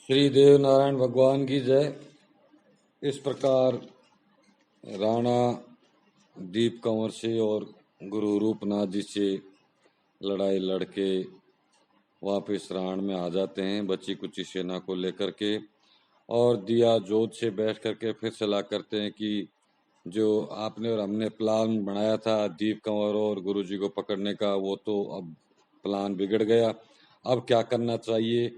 श्री देव नारायण भगवान की जय। इस प्रकार राणा दीप कंवर से और गुरु रूपनाथ जी से लड़ाई लड़के वापस राण में आ जाते हैं बची कुची सेना को लेकर के, और दिया जोत से बैठ करके फिर सलाह करते हैं कि जो आपने और हमने प्लान बनाया था दीप कंवर और गुरु जी को पकड़ने का, वो तो अब प्लान बिगड़ गया, अब क्या करना चाहिए।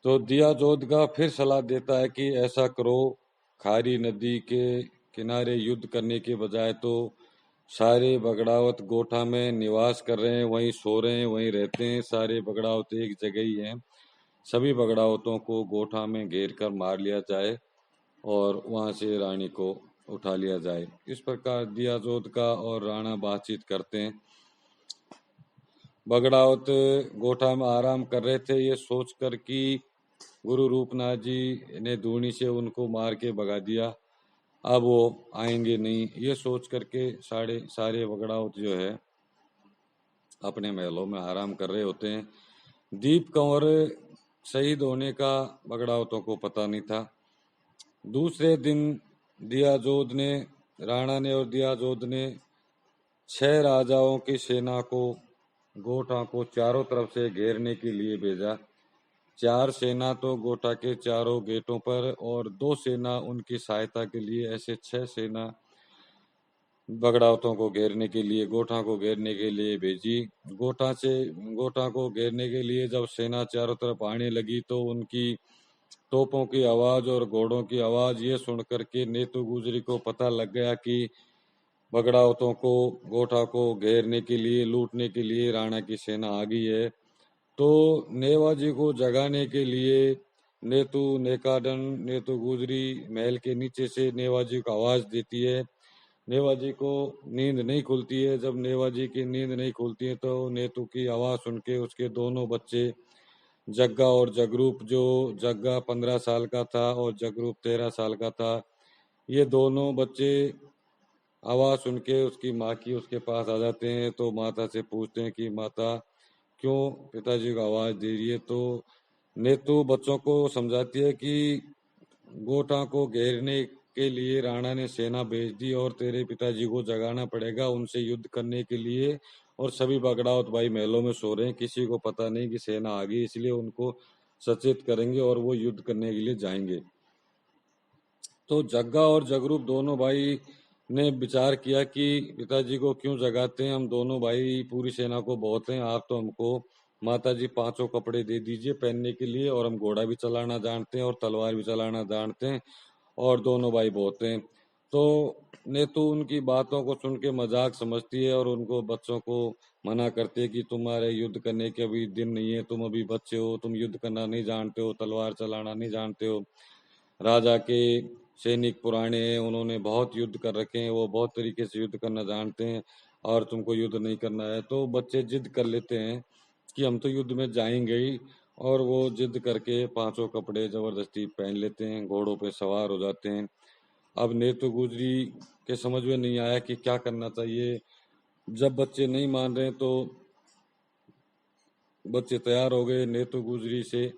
तो दिया जोधगा फिर सलाह देता है कि ऐसा करो, खारी नदी के किनारे युद्ध करने के बजाय तो सारे बगड़ावत गोठा में निवास कर रहे हैं, वहीं सो रहे हैं, वहीं रहते हैं। सारे बगड़ावत एक जगह ही हैं। सभी बगड़ावतों को गोठा में घेर कर मार लिया जाए और वहां से रानी को उठा लिया जाए। इस प्रकार दिया जोधगा और राणा बातचीत करते हैं। बगड़ावत गोठा में आराम कर रहे थे, ये सोचकर कि गुरु रूपनाथ जी ने धूनी से उनको मार के भगा दिया, अब वो आएंगे नहीं। ये सोच करके सारे बगड़ावत जो है अपने महलों में आराम कर रहे होते हैं। दीप कंवर शहीद होने का बगड़ावतों को पता नहीं था। दूसरे दिन राणा ने और दियाजोध ने 6 राजाओं की सेना को गोठा को चारों तरफ से घेरने के लिए भेजा। 4 सेना तो गोठा के चारों गेटों पर और 2 सेना उनकी सहायता के लिए, ऐसे 6 सेना बगड़ावतों को घेरने के लिए, गोठा को घेरने के लिए भेजी। गोठा को घेरने के लिए जब सेना चारों तरफ आने लगी तो उनकी तोपों की आवाज और घोड़ों की आवाज ये सुनकर के नेतू गुजरी को पता लग गया कि बगड़ावतों को गोठा को घेरने के लिए, लूटने के लिए राणा की सेना आ गई है। तो नेवाजी को जगाने के लिए नेतू गुजरी महल के नीचे से नेवाजी को आवाज देती है। नेवाजी को नींद नहीं खुलती है। जब नेवाजी की नींद नहीं खुलती है तो नेतू की आवाज सुन के उसके दोनों बच्चे जग्गा और जगरूप, जो जग्गा 15 साल का था और जगरूप 13 साल का था, ये दोनों बच्चे आवाज सुन के उसकी माँ की उसके पास आ जाते हैं। तो माता से पूछते हैं कि माता क्यों पिताजी को आवाज दे रही है। तो नेतू बच्चों को समझाती है कि गोठा को घेरने के लिए राणा ने सेना भेज दी और तेरे पिताजी को जगाना पड़ेगा उनसे युद्ध करने के लिए। और सभी बगड़ावत भाई महलों में सो रहे हैं, किसी को पता नहीं कि सेना आ गई, इसलिए उनको सचेत करेंगे और वो युद्ध करने के लिए जाएंगे। तो जग्गा और जगरूप दोनों भाई ने विचार किया कि पिताजी को क्यों जगाते हैं, हम दोनों भाई पूरी सेना को बहुत हैं, आप तो हमको माता जी 5 कपड़े दे दीजिए पहनने के लिए, और हम घोड़ा भी चलाना जानते हैं और तलवार भी चलाना जानते हैं, और दोनों भाई बहुत हैं। तो नेतू उनकी बातों को सुन के मजाक समझती है और उनको बच्चों को मना करती है कि तुम्हारे युद्ध करने के अभी दिन नहीं है, तुम अभी बच्चे हो, तुम युद्ध करना नहीं जानते हो, तलवार चलाना नहीं जानते हो। राजा के सैनिक पुराने हैं, उन्होंने बहुत युद्ध कर रखे हैं, वो बहुत तरीके से युद्ध करना जानते हैं, और तुमको युद्ध नहीं करना है। तो बच्चे जिद कर लेते हैं कि हम तो युद्ध में जाएंगे ही, और वो जिद करके 5 कपड़े जबरदस्ती पहन लेते हैं, घोड़ों पे सवार हो जाते हैं। अब नेतु गुजरी के समझ में नहीं आया कि क्या करना चाहिए। जब बच्चे नहीं मान रहे तो बच्चे तैयार हो गए, नेतु गुजरी से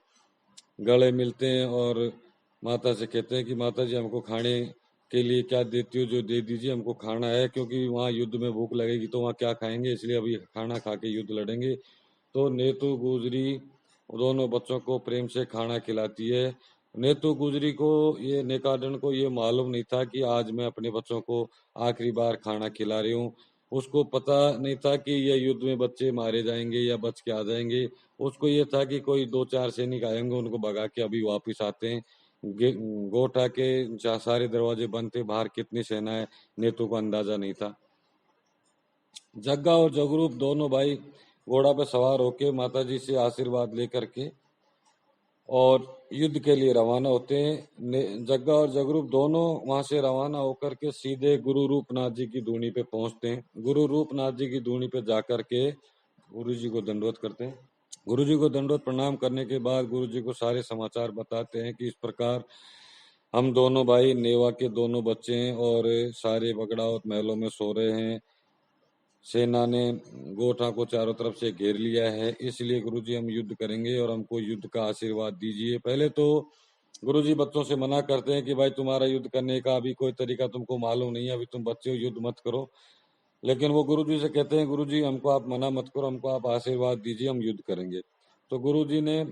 गले मिलते हैं और माता से कहते हैं कि माता जी हमको खाने के लिए क्या देती हो, जो दे दीजिए, हमको खाना है, क्योंकि वहाँ युद्ध में भूख लगेगी तो वहाँ क्या खाएंगे, इसलिए अभी खाना खा के युद्ध लड़ेंगे। तो नेतु गुजरी दोनों बच्चों को प्रेम से खाना खिलाती है। नेतु गुजरी को ये नेकाडन को ये मालूम नहीं था कि आज मैं अपने बच्चों को आखिरी बार खाना खिला रही हूँ। उसको पता नहीं था कि ये युद्ध में बच्चे मारे जाएंगे या बच के आ जाएंगे। उसको ये था कि कोई 2-4 सैनिक आएंगे, उनको भगा के अभी वापिस आते हैं। गोठा के सारे दरवाजे बंद थे, बाहर कितनी सेना है नेतू को अंदाजा नहीं था। जग्गा और जगरूप दोनों भाई घोड़ा पर सवार होके माता जी से आशीर्वाद लेकर के और युद्ध के लिए रवाना होते हैं। जग्गा और जगरूप दोनों वहां से रवाना होकर के सीधे गुरु रूपनाथ जी की धूनी पे पहुंचते हैं। गुरु रूपनाथ जी की धूनी पे जाकर के गुरु जी को दंडवत करते हैं। गुरु जी को दंडवत प्रणाम करने के बाद गुरु जी को सारे समाचार बताते हैं कि इस प्रकार हम दोनों भाई नेवा के दोनों बच्चे हैं और सारे बगड़ावत महलों में सो रहे हैं। सेना ने गोठा को चारों तरफ से घेर लिया है, इसलिए गुरुजी हम युद्ध करेंगे और हमको युद्ध का आशीर्वाद दीजिए। पहले तो गुरुजी बच्चों से मना करते हैं कि भाई तुम्हारा युद्ध करने का अभी कोई तरीका तुमको मालूम नहीं है, अभी तुम बच्चे हो, युद्ध मत करो। लेकिन वो गुरुजी से कहते हैं गुरुजी हमको आप मना मत करो, हमको आप आशीर्वाद दीजिए, हम युद्ध करेंगे। तो गुरुजी ने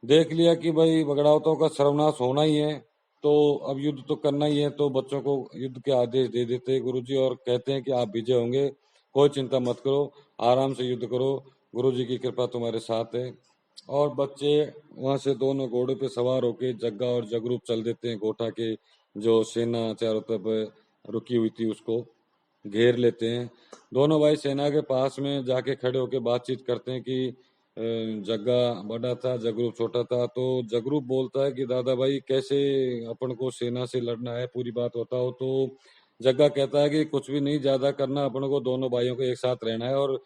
देख लिया कि भाई बगड़ावतों का सर्वनाश होना ही है, तो अब युद्ध तो करना ही है, तो बच्चों को युद्ध के आदेश दे देते हैं गुरुजी और कहते हैं कि आप विजय होंगे, कोई चिंता मत करो, आराम से युद्ध करो, गुरुजी की कृपा तुम्हारे साथ है। और बच्चे वहां से दोनों घोड़े पे सवार होके जग्गा और जगरूप चल देते हैं, गोठा के जो सेना चारों तरफ रुकी हुई थी उसको घेर लेते हैं। दोनों भाई सेना के पास में जाके खड़े होके बातचीत करते हैं कि जग्गा बड़ा था, जगरूप छोटा था। तो जगरूप बोलता है कि दादा भाई कैसे अपन को सेना से लड़ना है, पूरी बात बताओ। तो जग्गा कहता है कि कुछ भी नहीं ज्यादा करना, अपन को दोनों भाइयों को एक साथ रहना है और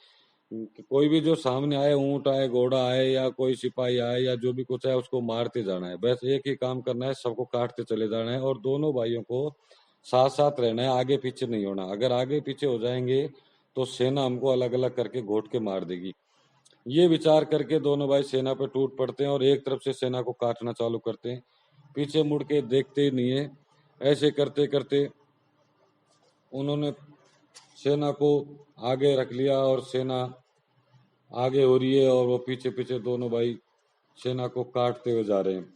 कोई भी जो सामने आए, ऊंट आए, घोड़ा आए या कोई सिपाही आए या जो भी कुछ है, उसको मारते जाना है। बस एक ही काम करना है, सबको काटते चले जाना है और दोनों भाइयों को साथ साथ रहना है, आगे पीछे नहीं होना। अगर आगे पीछे हो जाएंगे तो सेना हमको अलग अलग करके घोट के मार देगी। ये विचार करके दोनों भाई सेना पे टूट पड़ते हैं और एक तरफ से सेना को काटना चालू करते हैं, पीछे मुड़ के देखते ही नहीं है। ऐसे करते करते उन्होंने सेना को आगे रख लिया और सेना आगे हो रही है और वो पीछे पीछे दोनों भाई सेना को काटते हुए जा रहे हैं।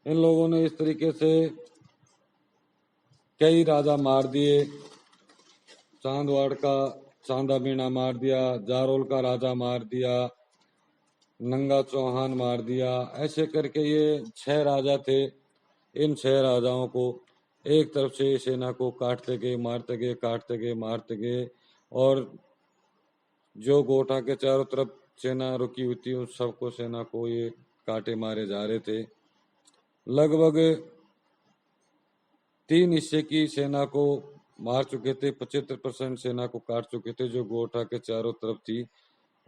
इन लोगों ने इस तरीके से कई राजा मार दिए। चांदवाड़ का चांदा मीणा मार दिया, जारोल का राजा मार दिया, नंगा चौहान मार दिया। ऐसे करके ये 6 राजा थे। इन 6 राजाओं को एक तरफ से सेना को काटते गए, मारते गए, काटते गए, मारते गए और जो गोठा के चारों तरफ सेना रुकी हुई थी उस सबको सेना को ये काटे मारे जा रहे थे। लगभग 3 हिस्से की सेना को मार चुके थे, 75% सेना को काट चुके थे जो गोठा के चारों तरफ थी।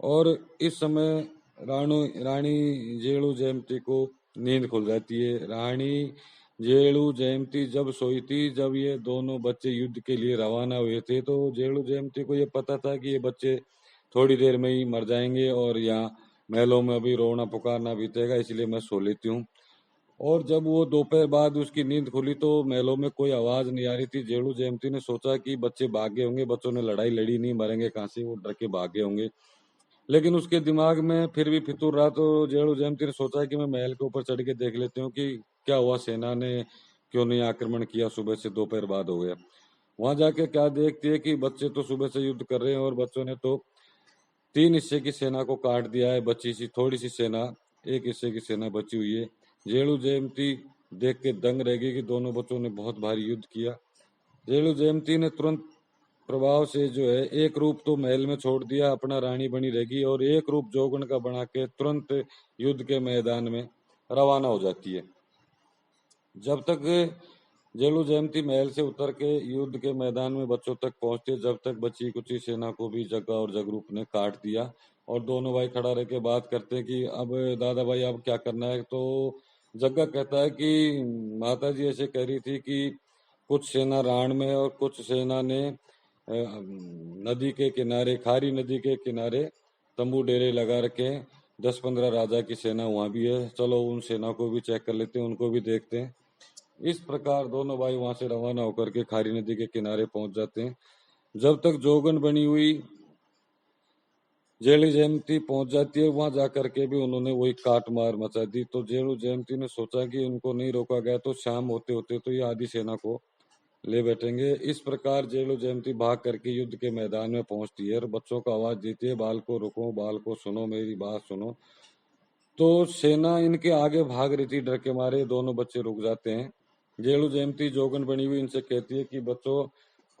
और इस समय रानी जेलू जयमती को नींद खुल जाती है। रानी जेलू जयमती जब सोई थी, जब ये दोनों बच्चे युद्ध के लिए रवाना हुए थे, तो जेलू जयमती को ये पता था कि ये बच्चे थोड़ी देर में ही मर जाएंगे और यहाँ महलों में अभी रोना पुकारना बीतेगा, इसलिए मैं सो लेती हूँ। और जब वो दोपहर बाद उसकी नींद खुली तो महलों में कोई आवाज नहीं आ रही थी। जेलू जयमती ने सोचा कि बच्चे भागे होंगे, बच्चों ने लड़ाई लड़ी नहीं, मरेंगे कहाँ से, वो डर के भागे होंगे। लेकिन उसके दिमाग में फिर भी फितूर रहा, तो जेलू जयमती ने सोचा कि मैं महल के ऊपर चढ़ के देख लेती हूँ कि क्या हुआ, सेना ने क्यों नहीं आक्रमण किया, सुबह से दोपहर बाद हो गया। वहां जाके क्या देखती है कि बच्चे तो सुबह से युद्ध कर रहे हैं और बच्चों ने तो 3 हिस्से की सेना को काट दिया है, बची सी थोड़ी सी सेना, 1 हिस्से की सेना बची हुई है। जेलू जयमती देख के दंग रह गई कि दोनों बच्चों ने बहुत भारी युद्ध किया। जेलू जयमती ने तुरंत प्रभाव से जो है एक रूप तो महल में छोड़ दिया, अपना रानी बनी रहेगी, और एक रूप जोगन का बना के तुरंत युद्ध के मैदान में रवाना हो जाती है। जब तक जेलू जयमती महल से उतर के युद्ध के मैदान में बच्चों तक पहुंचते, जब तक बची कुची सेना को भी जग्गा और जगरूप ने काट दिया। और दोनों भाई खड़ा रह के बात करते हैं कि अब दादा भाई अब क्या करना है। तो जग्गा कहता है कि माता जी ऐसे कह रही थी कि कुछ सेना राण में और कुछ सेना ने नदी के किनारे, खारी नदी के किनारे तंबू डेरे लगा रखे हैं। 10-15 राजा की सेना वहां भी है, चलो उन सेना को भी चेक कर लेते हैं, उनको भी देखते हैं। इस प्रकार दोनों भाई वहां से रवाना होकर के खारी नदी के किनारे पहुंच जाते हैं। जब तक जोगन बनी हुई जेलू जयमती पहुंच जाती है, वहां जाकर के भी उन्होंने वही काट मार मचा दी। तो जेलू जयमती ने सोचा कि उनको नहीं रोका गया तो शाम होते होते तो ये आधी सेना को ले बैठेंगे। इस प्रकार जेलू जयमती भाग करके युद्ध के मैदान में पहुंचती है और बच्चों को आवाज देती है, बाल को रुको, बाल को सुनो, मेरी बात सुनो। तो सेना इनके आगे भाग रही थी, डर के मारे दोनों बच्चे रुक जाते हैं। जेलू जयमती जोगन बनी हुई इनसे कहती है कि बच्चों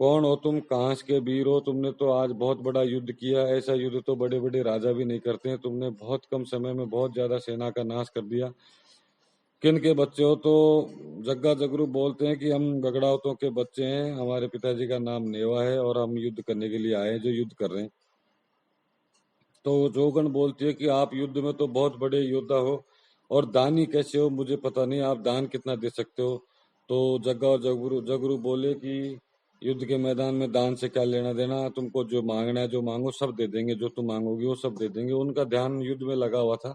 कौन हो तुम, कहाँ के वीर हो, तुमने तो आज बहुत बड़ा युद्ध किया, ऐसा युद्ध तो बड़े बड़े राजा भी नहीं करते हैं, तुमने बहुत कम समय में बहुत ज्यादा सेना का नाश कर दिया, किन के बच्चे हो। तो जग्गा जगरू बोलते हैं कि हम गगड़ावतों के बच्चे हैं, हमारे पिताजी का नाम नेवा है और हम युद्ध करने के लिए आए हैं, जो युद्ध कर रहे हैं। तो जोगन बोलती है कि आप युद्ध में तो बहुत बड़े योद्धा हो और दानी कैसे हो मुझे पता नहीं, आप दान कितना दे सकते हो। तो जग्गा और जगरू जगरू बोले कि युद्ध के मैदान में दान से क्या लेना देना, तुमको जो मांगना है जो मांगो सब दे देंगे, जो तुम मांगोगी वो सब दे देंगे। उनका ध्यान युद्ध में लगा हुआ था।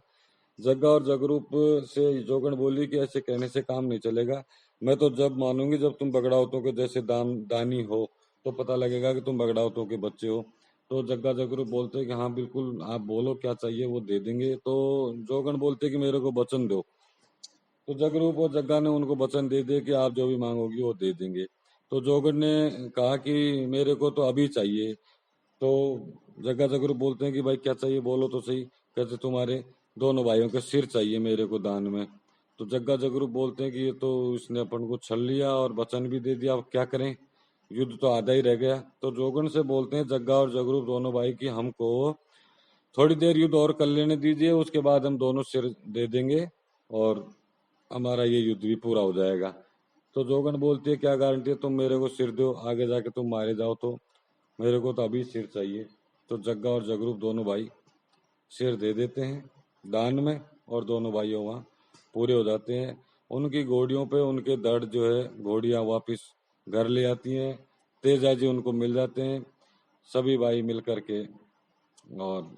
जग्गा और जगरूप से जोगन बोली कि ऐसे कहने से काम नहीं चलेगा, मैं तो जब मानूंगी जब तुम बगड़ावतों के जैसे दानी हो, तो पता लगेगा कि तुम बगड़ावतों के बच्चे हो। तो जग्गा जगरूप बोलते हैं कि हाँ बिल्कुल, आप बोलो क्या चाहिए वो दे देंगे। तो जोगन बोलते कि मेरे को वचन दो। तो जगरूप और जग्गा ने उनको वचन दे दिए कि आप जो भी मांगोगी वो दे देंगे। तो जोगन ने कहा कि मेरे को तो अभी चाहिए। तो जग्गा जगरूप बोलते हैं कि भाई क्या चाहिए बोलो तो सही। कहते तुम्हारे दोनों भाइयों के सिर चाहिए मेरे को दान में। तो जग्गा जगरूप बोलते हैं कि ये तो इसने अपन को छल लिया और वचन भी दे दिया, अब क्या करें, युद्ध तो आधा ही रह गया। तो जोगन से बोलते हैं जग्गा और जगरूप दोनों भाई कि हमको थोड़ी देर युद्ध और कर लेने दीजिए, उसके बाद हम दोनों सिर दे देंगे और हमारा ये युद्ध भी पूरा हो जाएगा। तो जोगन बोलती है क्या गारंटी है, तुम मेरे को सिर दो, आगे जाके तुम मारे जाओ, तो मेरे को तो अभी सिर चाहिए। तो जग्गा और जगरूप दोनों भाई सिर दे देते हैं दान में और दोनों भाइयों वहाँ पूरे हो जाते हैं। उनकी घोड़ियों पे उनके दर्द जो है घोड़ियाँ वापस घर ले आती हैं। तेजा जी उनको मिल जाते हैं, सभी भाई मिल करके और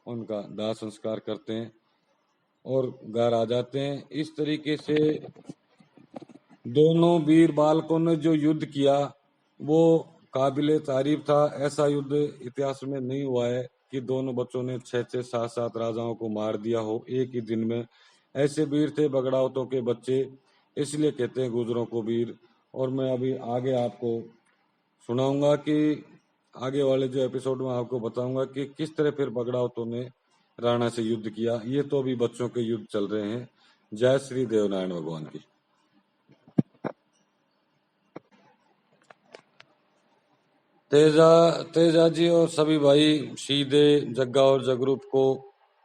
उनका दाह संस्कार करते हैं और घर आ जाते हैं। इस तरीके से दोनों वीर बालकों ने जो युद्ध किया वो काबिले तारीफ था। ऐसा युद्ध इतिहास में नहीं हुआ है कि दोनों बच्चों ने 6-6 7-7 राजाओं को मार दिया हो एक ही दिन में। ऐसे वीर थे बगड़ावतों के बच्चे, इसलिए कहते हैं गुजरों को वीर। और मैं अभी आगे आपको सुनाऊंगा कि आगे वाले जो एपिसोड में आपको बताऊंगा कि किस तरह फिर बगड़ावतों ने राणा से युद्ध किया। ये तो अभी बच्चों के युद्ध चल रहे हैं। जय श्री देवनारायण भगवान की। तेजा तेजा जी और सभी भाई सीधे जग्गा और जगरूप को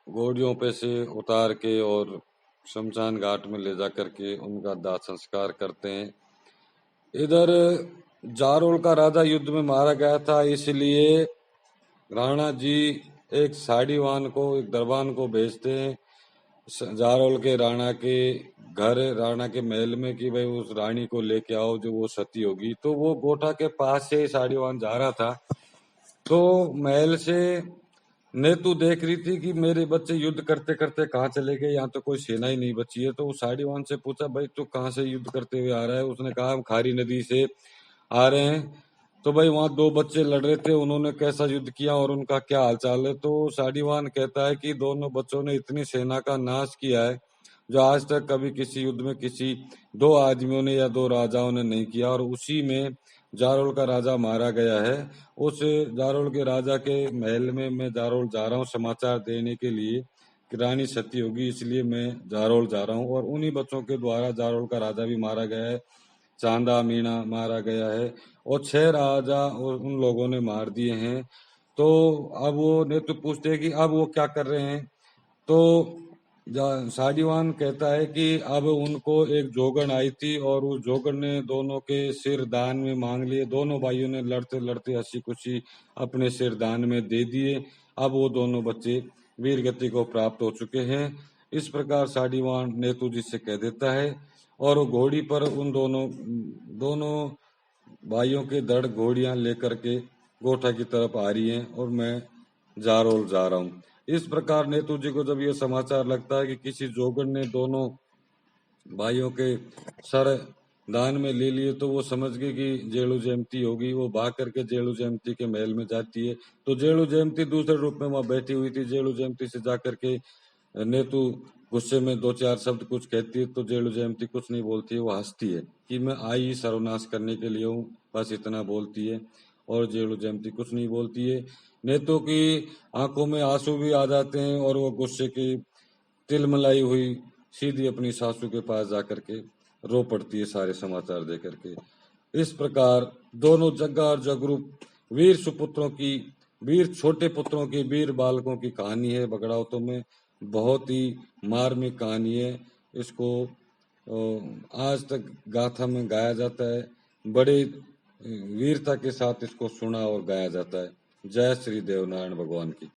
घोड़ियों पे से उतार के और शमशान घाट में ले जा करके उनका दाह संस्कार करते हैं। इधर जारोल का राजा युद्ध में मारा गया था, इसलिए राणा जी एक साड़ीवान को, एक दरबान को भेजते हैं जारोल के राणा के घर, राणा के महल में कि भाई उस रानी को लेके आओ जो वो सती होगी। तो वो गोठा के पास से साड़ीवान जा रहा था, तो महल से नेतू देख रही थी कि मेरे बच्चे युद्ध करते करते कहाँ चले गए, यहाँ तो कोई सेना ही नहीं बची है। तो साड़ीवान से पूछा भाई तू कहाँ से युद्ध करते हुए आ रहा है। उसने कहा हम खारी नदी से आ रहे हैं। तो भाई वहां दो बच्चे लड़ रहे थे, उन्होंने कैसा युद्ध किया और उनका क्या हालचाल है। तो साड़ीवान कहता है कि दोनों बच्चों ने इतनी सेना का नाश किया है जो आज तक कभी किसी युद्ध में किसी दो आदमियों ने या दो राजाओं ने नहीं किया, और उसी में जारोल का राजा मारा गया है। उस जारोल के राजा के महल में मैं जारोल जा रहा हूँ समाचार देने के लिए कि रानी सती होगी, इसलिए मैं जारोल जा रहा हूँ। और उन्हीं बच्चों के द्वारा जारोल का राजा भी मारा गया है, चांदा मीणा मारा गया है और 6 राजा और उन लोगों ने मार दिए हैं। तो अब वो नेतृत्व पूछते हैं कि अब वो क्या कर रहे हैं। तो साडीवान कहता है कि अब उनको एक जोगन आई थी और उस जोगन ने दोनों के सिर दान में मांग लिए। दोनों भाइयों ने लड़ते लड़ते हंसी खुशी अपने सिर दान में दे दिए। अब वो दोनों बच्चे वीर गति को प्राप्त हो चुके हैं। इस प्रकार साडीवान नेतू जी से कह देता है और वो घोड़ी पर उन दोनों दोनों भाइयों के धड़ घोड़ियां लेकर के गोठा की तरफ आ रही हैं और मैं जारोल जा रहा हूँ। इस प्रकार नेतू जी को जब ये समाचार लगता है कि किसी जोगन ने दोनों भाइयों के सर दान में ले लिए, तो वो समझ गई कि जेलू जयंती होगी। वो भाग करके जेलू जयंती के महल में जाती है। तो जेलू जयंती दूसरे रूप में वहां बैठी हुई थी। जेलू जयंती से जाकर के नेतू गुस्से में दो चार शब्द कुछ कहती है, तो जेलू जयंती कुछ नहीं बोलती है, वो हंसती है कि मैं आई सर्वनाश करने के लिए हूँ, बस इतना बोलती है। और जेलू जयंती कुछ नहीं बोलती है। नेतू की आंखों में आंसू भी आ जाते हैं और वो गुस्से की तिलमिलाई हुई सीधी अपनी सासू के पास जाकर के रो पड़ती है सारे समाचार दे करके। इस प्रकार दोनों जग्गा और जगरूप वीर सुपुत्रों की, वीर छोटे पुत्रों की, वीर बालकों की कहानी है बगड़ावतों में। बहुत ही मार्मिक कहानी है। इसको आज तक गाथा में गाया जाता है, बड़े वीरता के साथ इसको सुना और गाया जाता है। जय श्री देवनारायण भगवान की।